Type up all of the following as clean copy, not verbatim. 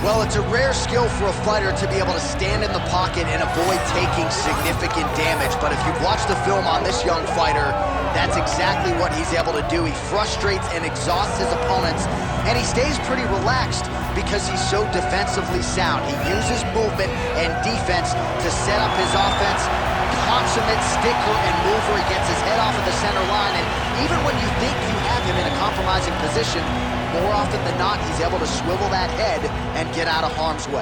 Well, it's a rare skill for a fighter to be able to stand in the pocket and avoid taking significant damage. But if you've watched the film on this young fighter, that's exactly what he's able to do. He frustrates and exhausts his opponents, and he stays pretty relaxed because he's so defensively sound. He uses movement and defense to set up his offense. Consummate sticker and mover. He gets his head off of the center line, and even when you think you have him in a compromising position, more often than not, he's able to swivel that head and get out of harm's way.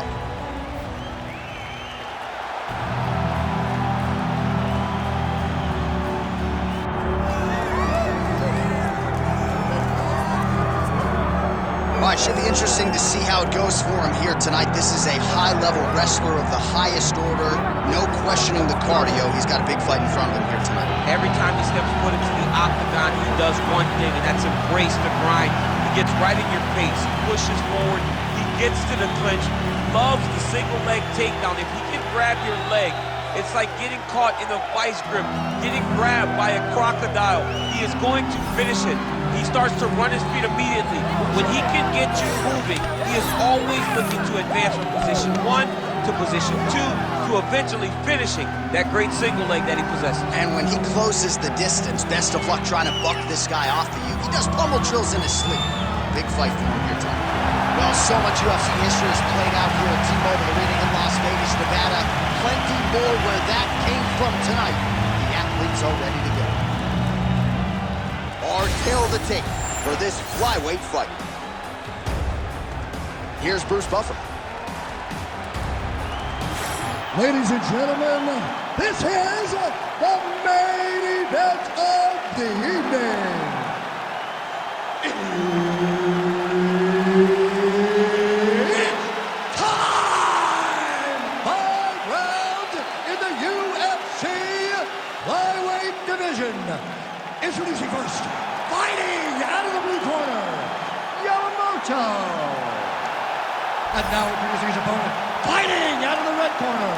All right, should be interesting to see how it goes for him here tonight. This is a high-level wrestler of the highest order. No questioning the cardio. He's got a big fight in front of him here tonight. Every time he steps foot into the octagon, he does one thing, and that's embrace the grind. He gets right in your face, he pushes forward, he gets to the clinch, loves the single leg takedown. If he can grab your leg, it's like getting caught in a vice grip, getting grabbed by a crocodile. He is going to finish it. He starts to run his feet immediately. When he can get you moving, he is always looking to advance from position 1 to position 2 to eventually finishing that great single leg that he possesses. And when he closes the distance, best of luck trying to buck this guy off of you. He does pummel drills in his sleep. Big fight for him here tonight. Well, so much UFC history has played out here at T-Mobile Arena in Las Vegas, Nevada. Plenty more where that came from tonight. The athletes are ready to go. Our tale to take for this flyweight fight. Here's Bruce Buffer. Ladies and gentlemen, this is the main event of the evening. It's time! 5 rounds in the UFC flyweight division. Introducing first, fighting out of the blue corner, Yamamoto. And now introducing his opponent, fighting out of the red corner,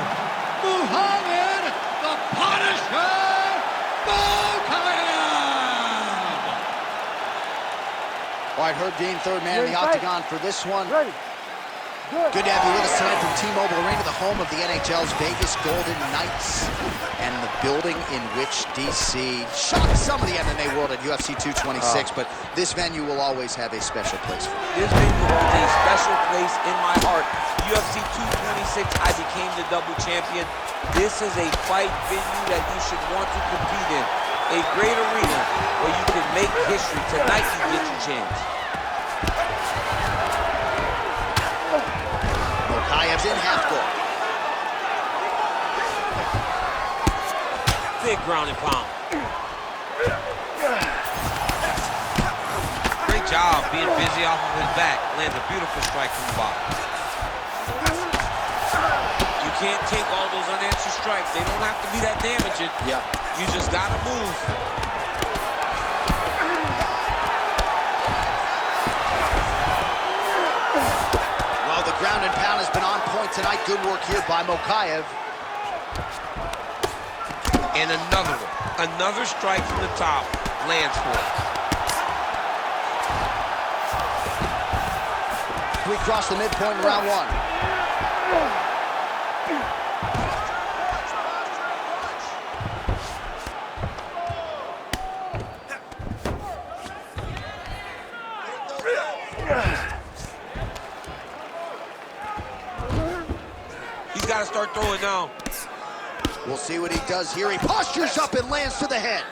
Muhammad the Punisher Mokaev. All right, Herb Dean, third man in the octagon for this one. Good to have you with us tonight from T-Mobile Arena, the home of the NHL's Vegas Golden Knights, and the building in which DC shocked some of the MMA world at UFC 226, but this venue will always have a special place for me. This venue holds a special place in my heart. UFC 226, I became the double champion. This is a fight venue that you should want to compete in. A great arena where you can make history. Tonight you get your chance. Mokaev's in half guard. Big ground and pound. Great job being busy off of his back. Lands a beautiful strike from the bottom. You can't take all those unanswered strikes. They don't have to be that damaging. Yeah. You just gotta move. Well, the ground and pound has been on point tonight. Good work here by Mokaev. And another one. Another strike from the top. Lands for it. We cross the midpoint in round 1. He's got to start throwing now. We'll see what he does here. He postures up and lands to the head.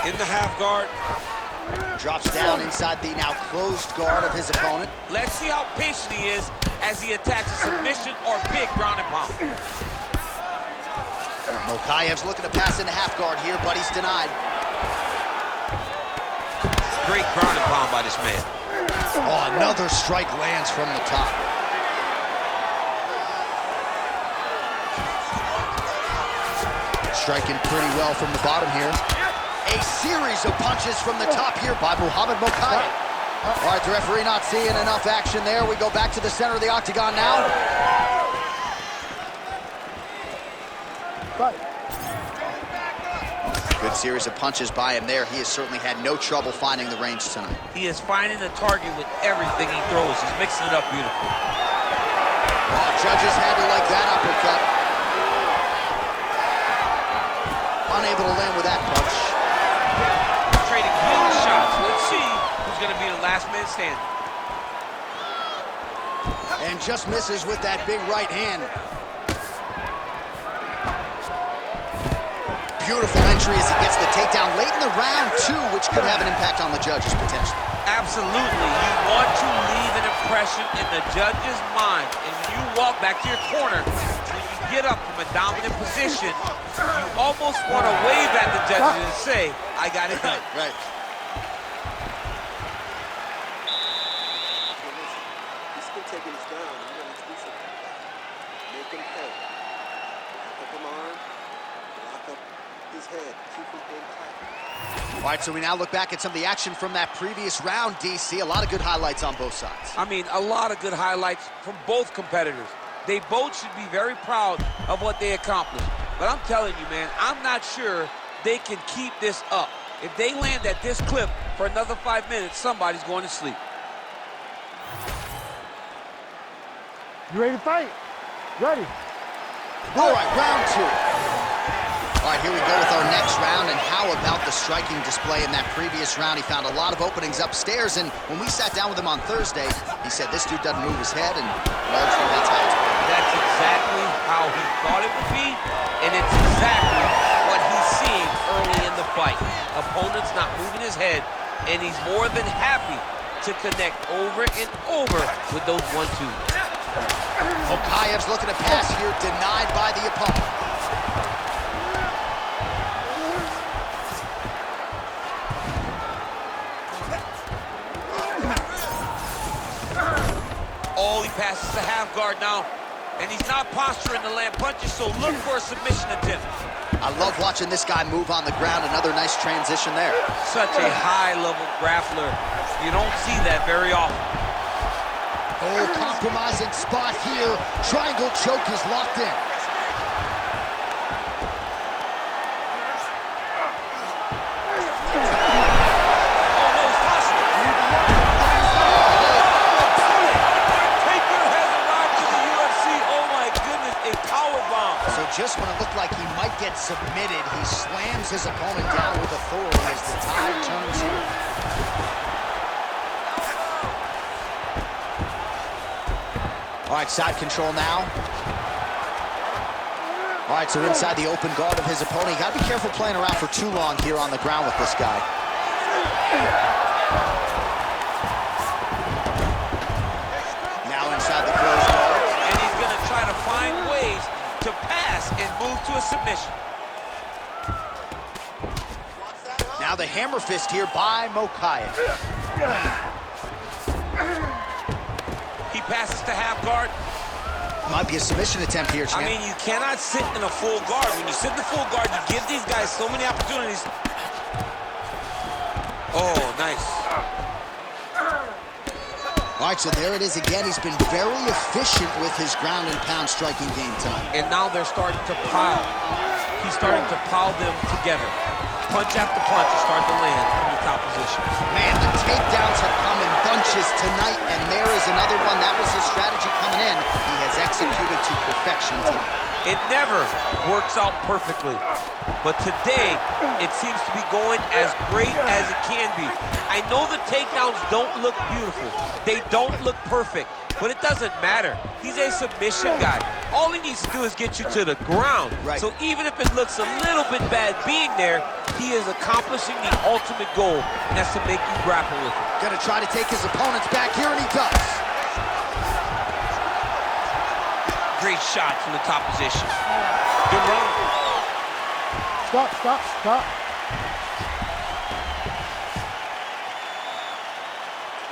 In the half guard. Drops down inside the now closed guard of his opponent. Let's see how patient he is as he attacks a submission or big ground and pound. Mokaev's looking to pass into half guard here, but he's denied. Great ground and pound by this man. Oh, another strike lands from the top. Striking pretty well from the bottom here. A series of punches from the top here by Muhammad Mokaev. All right, the referee not seeing enough action there. We go back to the center of the octagon now. Good series of punches by him there. He has certainly had no trouble finding the range tonight. He is finding the target with everything he throws. He's mixing it up beautifully. Oh, judges had to like that uppercut. Unable to land with that punch. Trading huge shots. Let's see who's going to be the last man standing. And just misses with that big right hand. Beautiful entry as he gets the takedown late in the round, too, which could have an impact on the judges, potentially. Absolutely. You want to leave an impression in the judge's mind. And when you walk back to your corner, when you get up from a dominant position, you almost want to wave at the judges and say, I got it done. Right. He's still taking us down. You want to do something. Make him pay. Lock up an arm. Lock up his head. Keep him in tight. All right, so we now look back at some of the action from that previous round, DC. A lot of good highlights on both sides. I mean, a lot of good highlights from both competitors. They both should be very proud of what they accomplished. But I'm telling you, man, I'm not sure they can keep this up. If they land at this clip for another 5 minutes, somebody's going to sleep. You ready to fight? Ready. All right, round two. All right, here we go with our next round, and how about the striking display in that previous round? He found a lot of openings upstairs, and when we sat down with him on Thursday, he said this dude doesn't move his head, and largely that's how it's played. That's exactly how he thought it would be, and it's exactly what he's seeing early in the fight. Opponent's not moving his head, and he's more than happy to connect over and over with those 1-2s. Mokaev's looking to pass here, denied by the opponent. Oh, he passes the half guard now, and he's not posturing to land punches, so look for a submission attempt. I love watching this guy move on the ground. Another nice transition there. Such a high-level grappler. You don't see that very often. Oh, compromising spot here. Triangle choke is locked in. Just when it looked like he might get submitted, he slams his opponent down with authority as the tide turns here. All right, side control now. All right, so inside the open guard of his opponent. You gotta be careful playing around for too long here on the ground with this guy. Now inside the closed guard. And he's gonna try to find ways to pass and move to a submission. Now the hammer fist here by Mokaev. He passes to half guard. Might be a submission attempt here, champ. I mean, you cannot sit in a full guard. When you sit in the full guard, you give these guys so many opportunities. Oh, nice. All right, so there it is again. He's been very efficient with his ground and pound striking game tonight. And now they're starting to pile. He's starting to pile them together. Punch after punch is starting to land from the top position. Man, the takedowns have come in bunches tonight, and there is another one. That was his strategy coming in. He has executed to perfection tonight. It never works out perfectly, but today it seems to be going as great as it can be. I know the takedowns don't look beautiful. They don't look perfect, but it doesn't matter. He's a submission guy. All he needs to do is get you to the ground. Right. So even if it looks a little bit bad being there, he is accomplishing the ultimate goal, and that's to make you grapple with him. Gonna try to take his opponents back here, and he does. Great shot from the top position. Good run. Stop, stop, stop.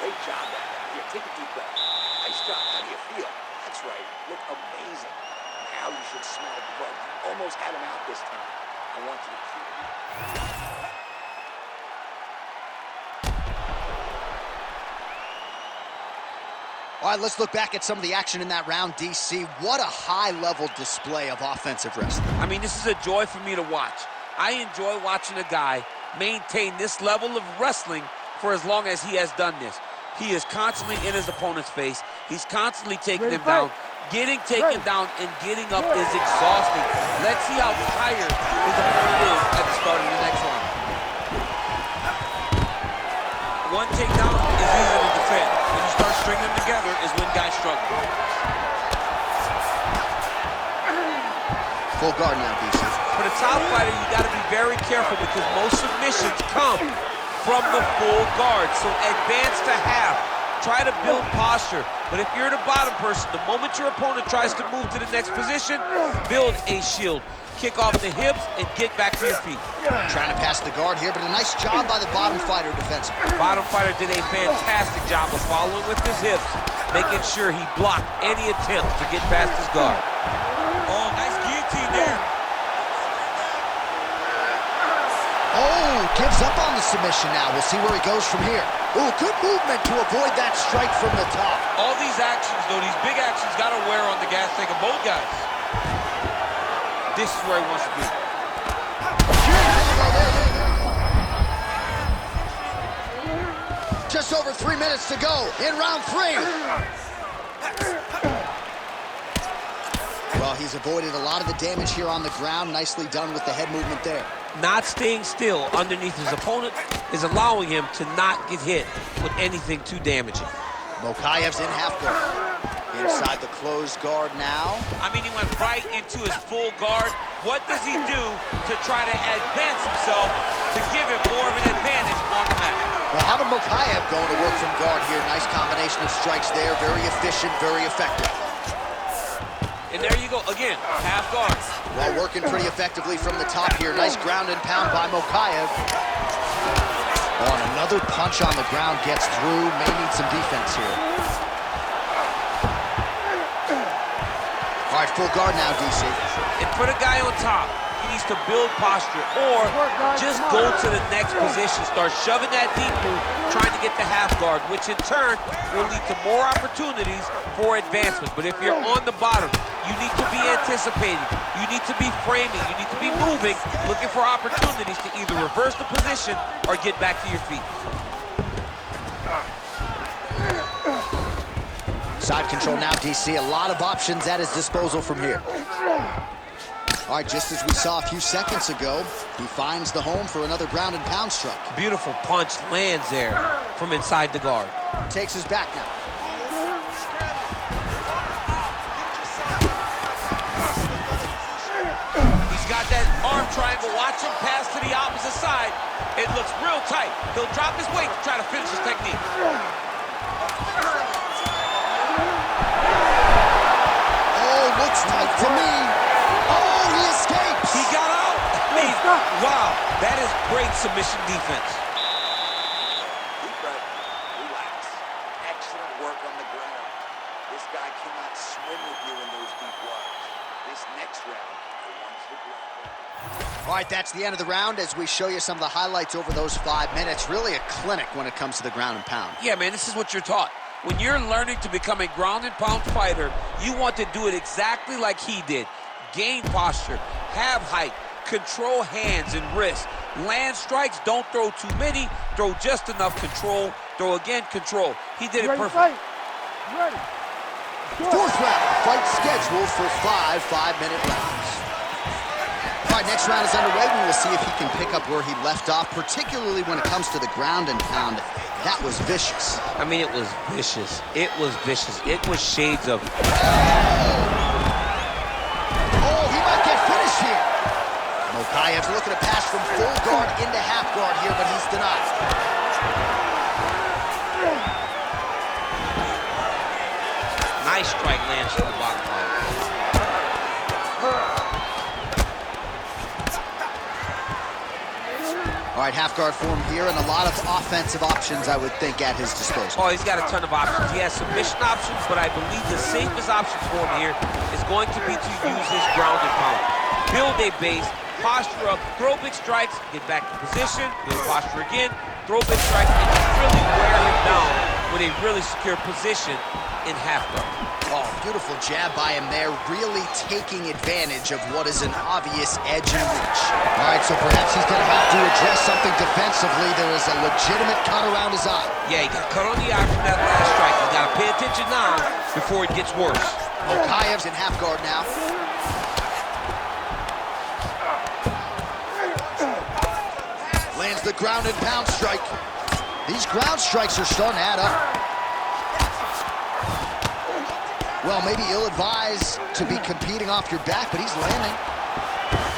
Great job back there. Here, take a deep breath. Nice job. How do you feel? That's right. Look amazing. Now you should smell blood. You almost had him out this time. I want you to keep. All right, let's look back at some of the action in that round, DC. What a high-level display of offensive wrestling. I mean, this is a joy for me to watch. I enjoy watching a guy maintain this level of wrestling for as long as he has done this. He is constantly in his opponent's face. He's constantly taking him down. Getting taken down and getting up is exhausting. Let's see how tired his opponent is at the start of the next round. One takedown is easy to defend. When you start stringing them together is when guys struggle. Full guard now, DC. For the top fighter, you got to be very careful because most submissions come from the full guard. So advance to half. Try to build posture. But if you're the bottom person, the moment your opponent tries to move to the next position, build a shield. Kick off the hips and get back to your feet. Trying to pass the guard here, but a nice job by the bottom fighter defensively. Bottom fighter did a fantastic job of following with his hips, making sure he blocked any attempt to get past his guard. Oh, nice guillotine there. Oh, gives up on the submission now. We'll see where he goes from here. Oh, good movement to avoid that strike from the top. All these actions, though, these big actions got to wear on the gas tank of both guys. This is where he wants to be. Just over 3 minutes to go in round 3. Well, he's avoided a lot of the damage here on the ground. Nicely done with the head movement there. Not staying still underneath his opponent is allowing him to not get hit with anything too damaging. Mokaev's in half guard. Inside the closed guard now. I mean, he went right into his full guard. What does he do to try to advance himself to give him more of an advantage on the mat? Muhammad Mokaev going to work from guard here. Nice combination of strikes there. Very efficient, very effective. And there you go, again, half guard. Well, working pretty effectively from the top here. Nice ground and pound by Mokaev. Oh, and another punch on the ground gets through. May need some defense here. All right, full guard now, DC. And for the guy on top, he needs to build posture or just go to the next position. Start shoving that deep move, trying to get the half guard, which in turn will lead to more opportunities for advancement. But if you're on the bottom, you need to be anticipating. You need to be framing. You need to be moving, looking for opportunities to either reverse the position or get back to your feet. Side control now, DC. A lot of options at his disposal from here. All right, just as we saw a few seconds ago, he finds the home for another ground and pound strike. Beautiful punch lands there from inside the guard. Takes his back now. He's got that arm triangle. Watch him pass to the opposite side. It looks real tight. He'll drop his weight to try to finish his technique. Oh, looks tight to me. Oh, he escapes. He got out. Wow, that is great submission defense. Deep breath, relax. Excellent work on the ground. This guy cannot swim with you in those deep waters. This next round, I want you to block. All right, that's the end of the round as we show you some of the highlights over those 5 minutes. Really a clinic when it comes to the ground and pound. Yeah, man, this is what you're taught. When you're learning to become a ground and pound fighter, you want to do it exactly like he did. Gain posture, have height, control hands and wrists. Land strikes, don't throw too many, throw just enough control, throw again, control. He did it perfect. Ready. Fourth round, fight scheduled for 5 5-minute rounds. All right, next round is underway. We will see if he can pick up where he left off, particularly when it comes to the ground and pound. That was vicious. I mean, it was vicious. It was vicious. It was shades of... Oh, he might get finished here. Mokaev's looking to pass from full guard into half guard here, but he's denied. Nice strike lands to the bottom line. All right, half guard form here, and a lot of offensive options, I would think, at his disposal. Oh, he's got a ton of options. He has submission options, but I believe the safest option for him here is going to be to use his ground and pound. Build a base, posture up, throw big strikes, get back to position, build posture again, throw big strikes, and just really wear him down with a really secure position in half guard. Oh, beautiful jab by him there, really taking advantage of what is an obvious edge and reach. All right, so perhaps he's gonna have to address something defensively. There is a legitimate cut around his eye. Yeah, he got cut on the eye from that last strike. You gotta pay attention now before it gets worse. Mokaev's in half guard now. Lands the ground and pound strike. These ground strikes are starting to add up. Well, maybe ill-advised to be competing off your back, but he's landing.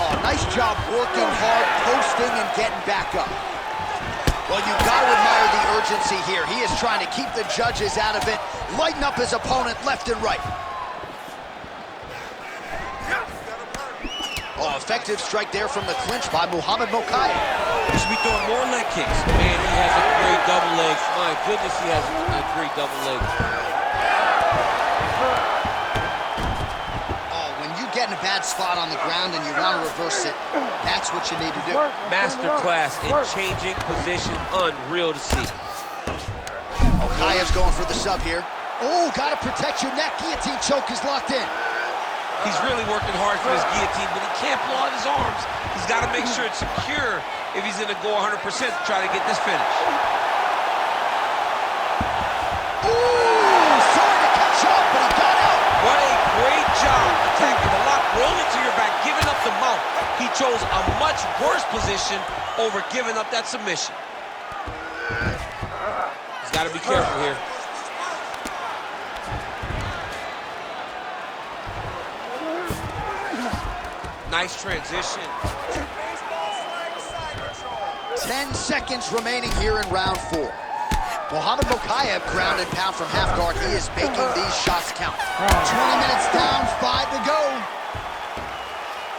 Oh, nice job working hard, posting, and getting back up. Well, you've got to admire the urgency here. He is trying to keep the judges out of it, lighten up his opponent left and right. Oh, effective strike there from the clinch by Muhammad Mokaev. He should be throwing more leg kicks. Man, he has a great double leg. My goodness, he has a great double leg. Oh, when you get in a bad spot on the ground and you want to reverse it, that's what you need to do. Masterclass in changing position, unreal to see. Mokaev's going for the sub here. Oh, gotta protect your neck. Guillotine choke is locked in. He's really working hard for his guillotine, but he can't blow out his arms. He's got to make sure it's secure if he's going to go 100% to try to get this finish. Ooh, sorry to cut you off, but he got out. What a great job attacking the lock, rolling to your back, giving up the mount. He chose a much worse position over giving up that submission. He's got to be careful here. Nice transition. 10 seconds remaining here in round 4. Muhammad Mokaev ground and pound from half guard. He is making these shots count. 20 minutes down, 5 to go.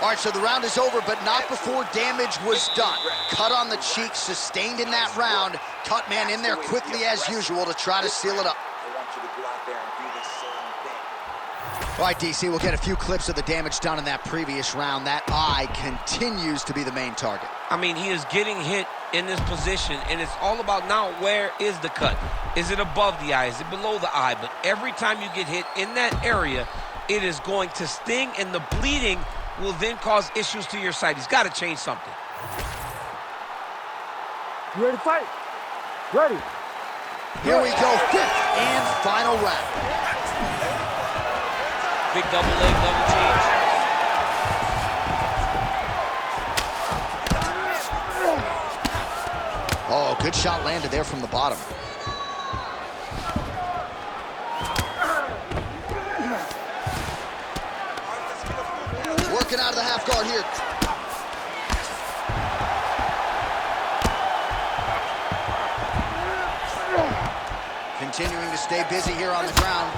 All right, so the round is over, but not before damage was done. Cut on the cheek, sustained in that round. Cut man in there quickly as usual to try to seal it up. I want you to go out there and do the same thing. All right, DC, we'll get a few clips of the damage done in that previous round. That eye continues to be the main target. I mean, he is getting hit in this position, and it's all about now, where is the cut? Is it above the eye? Is it below the eye? But every time you get hit in that area, it is going to sting, and the bleeding will then cause issues to your sight. He's got to change something. You ready to fight? Ready. Here we go, 5th and final round. Big double leg, double change. Oh, good shot landed there from the bottom. Working out of the half guard here. Continuing to stay busy here on the ground.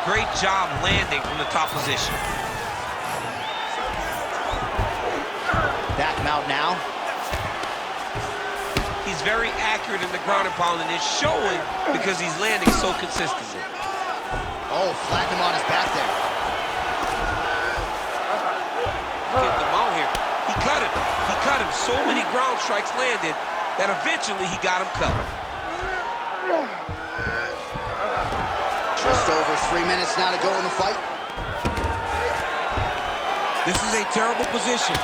Great job landing from the top position. Back him out now. He's very accurate in the ground and pound, and it's showing because he's landing so consistently. Oh, flattened him on his back there. Get the mount here. He cut him. He cut him. So many ground strikes landed that eventually he got him cut. Just over 3 minutes now to go in the fight. This is a terrible position.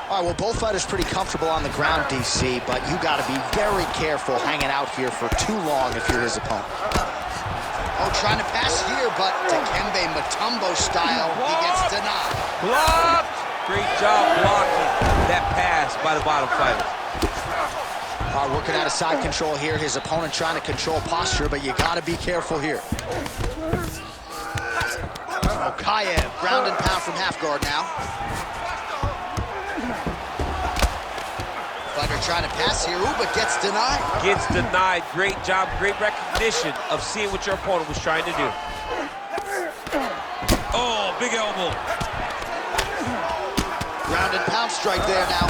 All right, well, both fighters pretty comfortable on the ground, DC, but you got to be very careful hanging out here for too long if you're his opponent. Oh, trying to pass here, but Dikembe Mutombo style, he gets denied. Blocked! Great job blocking that pass by the bottom fighter. Working out of side control here. His opponent trying to control posture, but you got to be careful here. Mokaev, ground and pound from half guard now. Fighter trying to pass here, ooh, but gets denied. Gets denied. Great job, great recognition of seeing what your opponent was trying to do. Oh, big elbow. Ground and pound strike there now.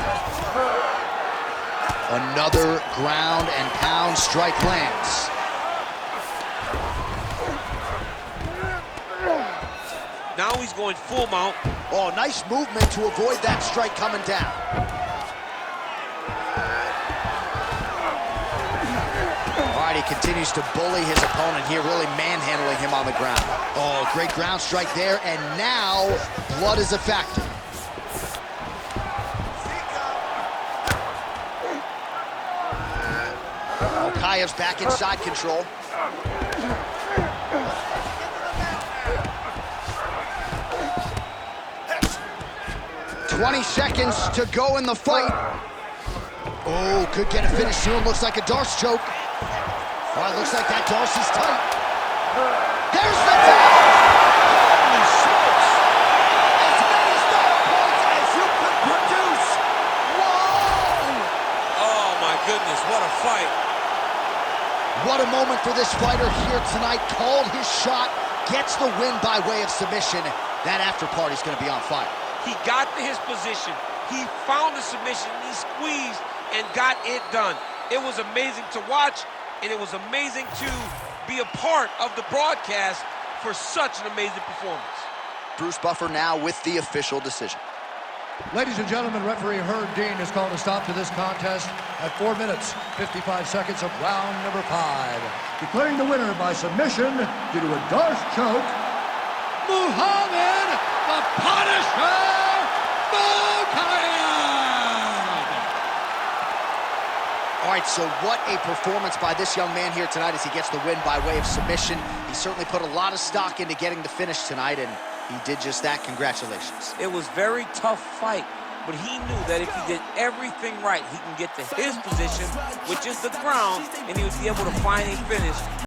Another ground and pound strike lands. Now he's going full mount. Oh, nice movement to avoid that strike coming down. All right, he continues to bully his opponent here, really manhandling him on the ground. Oh, great ground strike there, and now blood is a factor. Mokaev's back in side control. "20 seconds to go in the fight." Oh, could get a finish soon. Looks like a Darce choke. All right, looks like that Darce is tight. There's the tap! Holy smokes! As many style points as you could produce. Whoa! Oh, my goodness, what a fight. What a moment for this fighter here tonight. Called his shot, gets the win by way of submission. That after party's gonna be on fire. He got to his position. He found the submission, he squeezed and got it done. It was amazing to watch, and it was amazing to be a part of the broadcast for such an amazing performance. Bruce Buffer now with the official decision. Ladies and gentlemen, referee Herb Dean has called a stop to this contest at 4 minutes, 55 seconds of round number 5. Declaring the winner by submission due to a Darce choke, Muhammad the Punisher Mokaev! All right, so what a performance by this young man here tonight as he gets the win by way of submission. He certainly put a lot of stock into getting the finish tonight, and he did just that. Congratulations. It was a very tough fight, but he knew that if he did everything right, he can get to his position, which is the ground, and he would be able to find a finish.